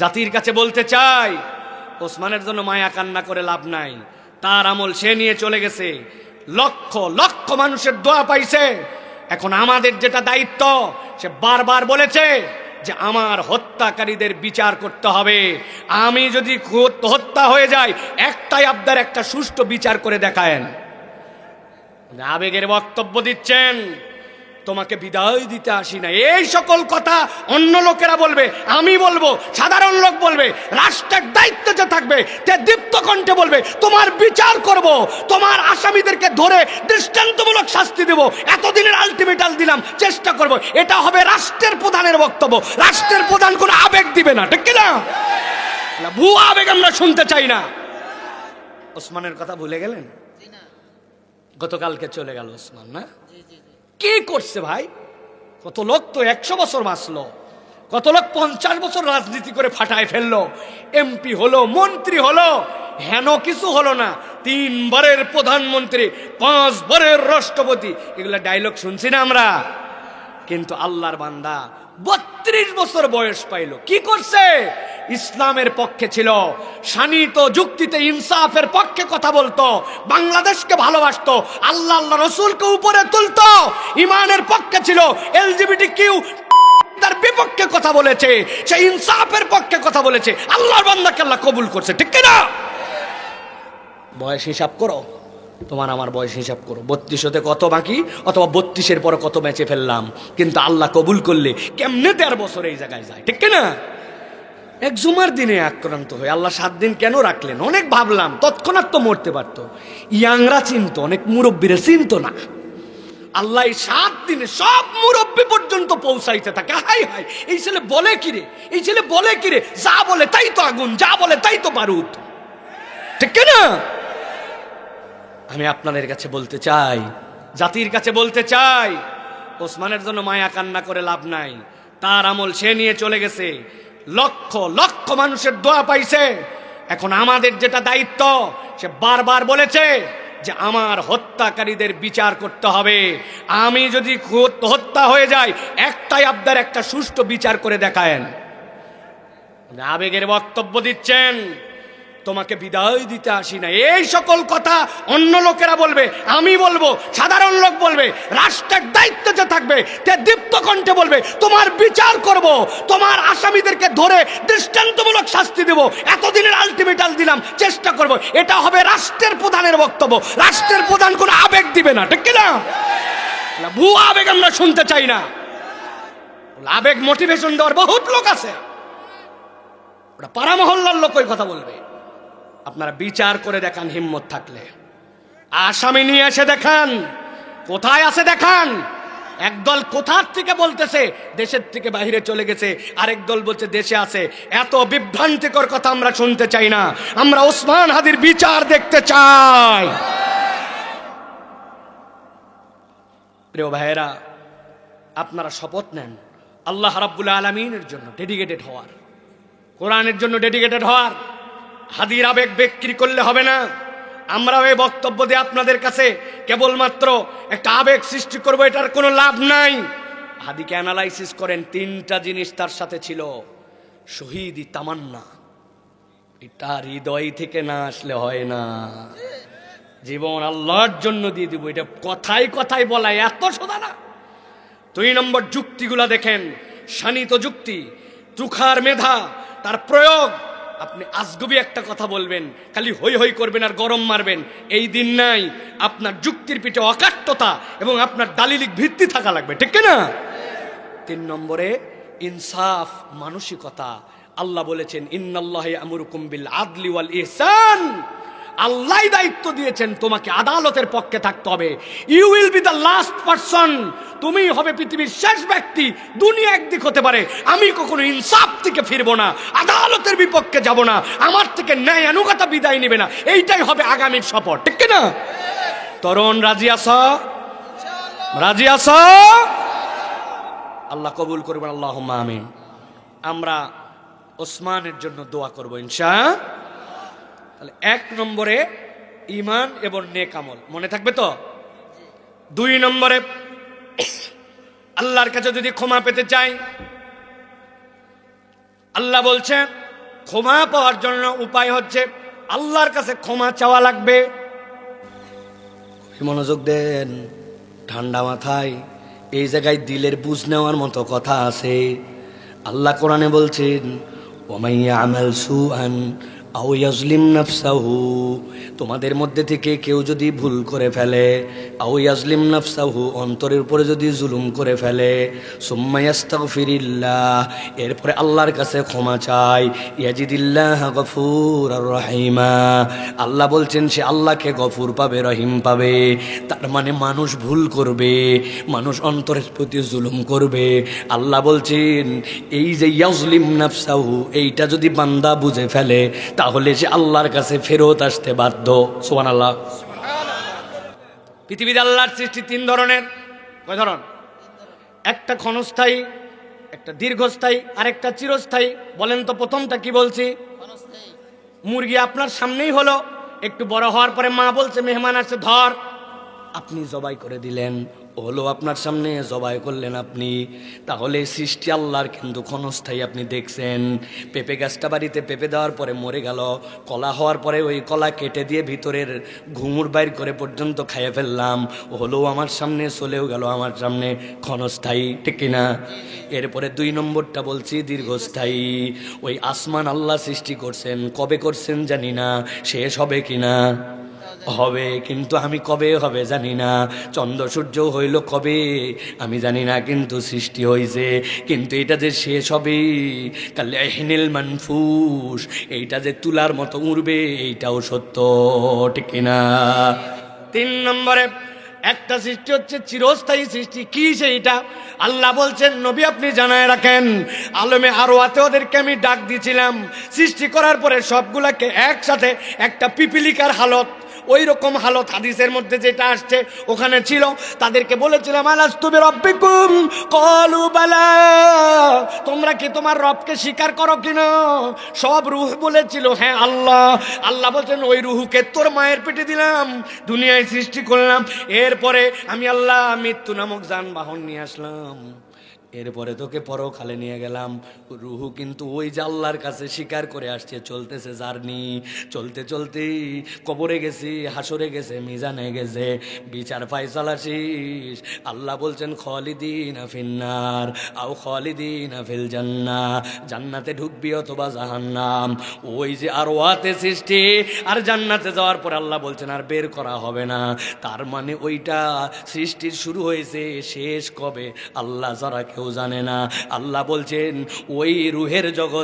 জাতির কাছে বলতে চাই, ওসমানের জন্য মায়া কান্না করে লাভ নাই। তার আমল সে নিয়ে চলে গেছে, লক্ষ লক্ষ মানুষের দোয়া পাইছে। এখন আমাদের যেটা দায়িত্ব, সে বারবার বলেছে যে আমার হত্যাকারীদের বিচার করতে হবে। আমি যদি হত্যা হয়ে যায়, একটাই আবদার, একটা সুষ্ঠু বিচার করে দেখায়েন। আবেগের বক্তব্য দিচ্ছেন, তোমাকে বিদায় দিতে আসি না, এই সকল কথা অন্য লোকেরা বলবে, আমি বলবো, সাধারণ লোক বলবে, রাষ্ট্রের দায়িত্বে যে থাকবে তে দীপ্ত কণ্ঠে বলবে তোমার বিচার করব, তোমার আসামিদেরকে ধরে দৃষ্টান্তমূলক শাস্তি দেব, এতদিনের আলটিমেটাম দিলাম, চেষ্টা করব। এটা হবে রাষ্ট্রের প্রধানের বক্তব্য। রাষ্ট্রের প্রধান কোনো আবেগ দিবে না, ঠিক কিনা? ভুয়া আবেগ আমরা শুনতে চাই না। ওসমানের কথা ভুলে গেলেন? গতকালকে চলে গেল ওসমান, না? কি করছে ভাই? কত লোক তো 100 বছর বাঁচলো, কত লোক 50 বছর রাজনীতি করে ফাটায় ফেললো, এমপি হলো, মন্ত্রী হলো, হেন কিছু হলো না। 3 বারের প্রধানমন্ত্রী, 5 বারের রাষ্ট্রপতি, এগুলা ডায়লগ শুনছি না আমরা। কিন্তু আল্লাহর বান্দা 32 বছর বয়স পাইল, কি করছে? ইসলামের পক্ষে ছিল, শানিত যুক্তিতে ইনসাফের পক্ষে কথা বলতো, বাংলাদেশকে ভালোবাসতো, আল্লাহ আল্লাহ রসুলকে উপরে তুলতো, ইমানের পক্ষে ছিল। এলজিবিটি কিউ তার বিপক্ষে কথা বলেছে, সে ইনসাফের পক্ষে কথা বলেছে, আল্লাহর বান্দাকে আল্লাহ কবুল করছে, ঠিক কিনা? বয়স হিসাব করো, তোমার আমার বয়স হিসাব করো, 32 হতে কত বাকি, অথবা 32-এর পরে কত ম্যাচে ফেললাম। কিন্তু আল্লাহ কবুল করলে কেমনে 13 বছর এই জায়গায় যায়, ঠিক কিনা? এক জুমার দিনে আক্রান্ত হয়ে আল্লাহ 7 দিন কেন রাখলেন? অনেক ভাবলাম, তৎক্ষণাৎ তো মরতে পারতো। ইয়াংরা চিনত, অনেক মুরব্বীরা চিনত না। আল্লাহ 7 দিনে সব মুরব্বী পর্যন্ত পৌঁছাইতে থাকে। হাই হাই, এই ছেলে বলে কিরে, এই ছেলে বলে কিরে, যা বলে তাই তো আগুন, যা বলে তাই তো বারুদ, ঠিক কিনা? আমি আপনাদের কাছে বলতে চাই, জাতির কাছে বলতে চাই, ওসমানের জন্য মায়া কান্না করে লাভ নাই। তার আমল সে নিয়ে চলে গেছে, লক্ষ লক্ষ মানুষের দোয়া পাইছে। এখন আমাদের যেটা দায়িত্ব, সে বারবার বলেছে যে আমার হত্যাকারীদের বিচার করতে হবে। আমি যদি হত্যা হয়ে যায়, একটাই আবদার, একটা সুষ্ঠু বিচার করে দেখায়েন। আবেগের বক্তব্য দিচ্ছেন, তোমাকে বিদায় দিতে আসি না, এই সকল কথা অন্য লোকেরা বলবে, আমি বলবো, সাধারণ লোক বলবে, রাষ্ট্রের দায়িত্বে যে থাকবে তে দীপ্ত কণ্ঠে বলবে তোমার বিচার করব, তোমার আসামিদেরকে ধরে দৃষ্টান্তমূলক শাস্তি দেব, এতদিনের আলটিমেটাম দিলাম, চেষ্টা করব। এটা হবে রাষ্ট্রের প্রধানের বক্তব্য। রাষ্ট্রের প্রধান কোনো আবেগ দিবে না, ঠিক কিনা? ভুয়া আবেগ আমরা শুনতে চাই না। আবেগ মোটিভেশন দেওয়ার বহুত লোক আছে, ওটা পাড়া মহল্লার লোক ওই কথা বলবে। আপনারা বিচার করে দেখান, হিম্মত থাকলে আসামি নিয়ে এসে দেখান, কোথায় আছে দেখান। একদল কোথার থেকে বলতেছে দেশের থেকে বাইরে চলে গেছে, আরেক দল বলছে দেশে আছে। এত বিভ্রান্তিকর কথা আমরা শুনতে চাই না। আমরা ওসমান হাদির বিচার দেখতে চাই। প্রিয় ভাইয়েরা, আপনারা শপথ নেন আল্লাহ রাব্বুল আলামিনের জন্য ডেডিকেটেড হওয়ার, কোরআনের জন্য ডেডিকেটেড হওয়ার। হাদির আবেগ বিক্রি করলে হবে না। আমরাও এই বক্তব্য দিয়ে আপনাদের কাছে কেবলমাত্র একটা আবেগ সৃষ্টি করবো, এটার কোনো লাভ নাই। হাদিকে অ্যানালাইসিস করেন, 3টা জিনিস তার সাথে ছিল। শহীদি তামান্না, এটা হৃদয় থেকে না আসলে হয় না। জীবন আল্লাহর জন্য দিয়ে দিব, এটা কথায় কথায় বলা এত সোজা না। 2 নম্বর যুক্তিগুলা দেখেন, শানিত যুক্তি, তুখার মেধা, তার প্রয়োগ। আপনি আজগুবি একটা কথা বলবেন, খালি হই হই করবেন আর গরম মারবেন, এই দিন নাই। আপনার যুক্তির পিঠে অকাট্যতা এবং আপনার দালিলিক ভিত্তি থাকা লাগবে, ঠিক না? 3 নম্বরে ইনসাফ, মানসিকতা। আল্লাহ বলেছেন ইন্নাল্লাহা ইয়ামুরুকুম বিল আদলি ওয়াল ইহসান। আল্লাহ দায়িত্ব দিয়েছেন তোমাকে আদালতের পক্ষে থাকতে হবে। You will be the last person, তুমি হবে পৃথিবীর শেষ ব্যক্তি। দুনিয়া একদিক হতে পারে, আমি কখনো ইনসাফ থেকে ফিরবো না, আদালতের বিপক্ষে যাব না, আমার থেকে ন্যায় আনুগতা বিদায় নেবে না। এইটাই হবে আগামীর শপথ, ঠিক না? তরুণ রাজি আছো? রাজি আছো? আল্লাহ কবুল করবেন, আল্লাহুম্মা আমিন। আমরা ওসমানের জন্য দোয়া করবো ইনশাআল্লাহ। তাহলে 1 নম্বরে ঈমান এবং নেক আমল, মনে থাকবে তো? 2 নম্বরে আল্লাহর কাছে যদি ক্ষমা পেতে চাই, আল্লাহ বলছেন ক্ষমা পাওয়ার জন্য উপায় হচ্ছে আল্লাহর কাছে ক্ষমা চাওয়া লাগবে। মনোযোগ দেন, ঠান্ডা মাথায়, এই জায়গায় দিলের বুঝ নেওয়ার মতো কথা আছে। আল্লাহ কোরআনে বলছেন, ওমাইয়া আমাল সুআন আও ইয়াজলিম নাফসাহু, তোমাদের মধ্যে থেকে কেউ যদি ভুল করে ফেলে, আও ইয়াজলিম নাফসাহু, অন্তরের উপরে যদি জুলুম করে ফেলে, সুম্মা ইয়াস্তাগফিরিল্লাহ, এরপরে আল্লাহর কাছে ক্ষমা চায়, ইয়াজিদিল্লাহ গফুরার রহিমা, আল্লাহ বলছেন সে আল্লাহকে গফুর পাবে, রহিম পাবে। তার মানে মানুষ ভুল করবে, মানুষ অন্তরের প্রতি জুলুম করবে, আল্লাহ বলছেন এই যে ইয়াজলিম নাফসাহু, এইটা যদি বান্দা বুঝে ফেলে তাহলে সে আল্লাহর কাছে ফেরত আসতে বাধ্য। সুবহানাল্লাহ। পৃথিবীতে আল্লাহর সৃষ্টি তিন ধরনের। কয় ধরন? একটা ক্ষণস্থায়ী, একটা দীর্ঘস্থায়ী, আর একটা চিরস্থায়ী। বলেন তো প্রথমটা কি বলছি? মুরগি আপনার সামনেই হলো, একটু বড় হওয়ার পরে মা বলছে মেহমান আসছে ধর, আপনি জবাই করে দিলেন, হলো আপনার সামনে, জবাই করলেন আপনি। তাহলে সৃষ্টি আল্লাহর কিন্তু ক্ষণস্থায়ী। আপনি দেখছেন পেঁপে গাছটা বাড়িতে পেঁপে দেওয়ার পরে মরে গেল, কলা হওয়ার পরে ওই কলা কেটে দিয়ে ভিতরের ঘুঙুর বাইর করে পর্যন্ত খাইয়ে ফেললাম, হলেও আমার সামনে, চলেও গেল আমার সামনে, ক্ষণস্থায়ী, ঠিক কিনা? এরপরে দুই নম্বরটা বলছি দীর্ঘস্থায়ী। ওই আসমান আল্লাহ সৃষ্টি করছেন, কবে করছেন জানি না, শেষ হবে কিনা? হবে, কিন্তু আমি কবে হবে জানি না। চন্দ্র সূর্য হইল কবে আমি জানি না, কিন্তু সৃষ্টি হইছে। কিন্তু এটা যে শেষ হবে, কাল্লাহিনিল মানফুস, এইটা যে তুলার মতো উড়বে, এইটাও সত্য, ঠিক কিনা? তিন নম্বরে একটা সৃষ্টি হচ্ছে চিরস্থায়ী সৃষ্টি। কি সেইটা? আল্লাহ বলছেন নবী আপনি জানায় রাখেন, আলমে আরওয়াতে ওদেরকে আমি ডাক দিয়েছিলাম, সৃষ্টি করার পরে সবগুলাকে একসাথে একটা পিপিলিকার হালত, ওই রকম হালত হাদিসের মধ্যে যেটা আসছে ওখানে ছিল। তাদেরকে বলেছিলাম আলাস্তু বিরাব্বিকুম ক্বালু বালা, তোমরা কি তোমার রবকে স্বীকার করো কিনা? সব রূহ বলেছিল হ্যাঁ আল্লাহ। আল্লাহ বলছেন ওই রূহকে তোর মায়ের পেটে দিলাম, দুনিয়ায় সৃষ্টি করলাম, এরপরে আমি আল্লাহ মৃত্যু নামক যানবাহন নিয়ে আসলাম, এরপরে তোকে পরকালে নিয়ে গেলাম। রুহু কিন্তু ওই যে আল্লাহর কাছে স্বীকার করে আসছে, চলতেছে জার্নি, চলতে চলতে কবরে গেছি, হাসরে গেছে, মিজানে গেছে, বিচার ফায়সালা শেষ। আল্লাহ বলছেন খালিদিনা ফিন্নার আও খালিদিনা ফিল জান্নাহ, জান্নাতে ঢুকবি অথবা জাহান্নাম। ওই যে আরওয়াতে সৃষ্টি, আর জান্নাতে যাওয়ার পর আল্লাহ বলছেন আর বের করা হবে না। তার মানে ওইটা সৃষ্টির শুরু হয়েছে, শেষ কবে আল্লাহ যারা কেউ জানে না। আল্লাহ বলছেন ওই রুহের জগৎ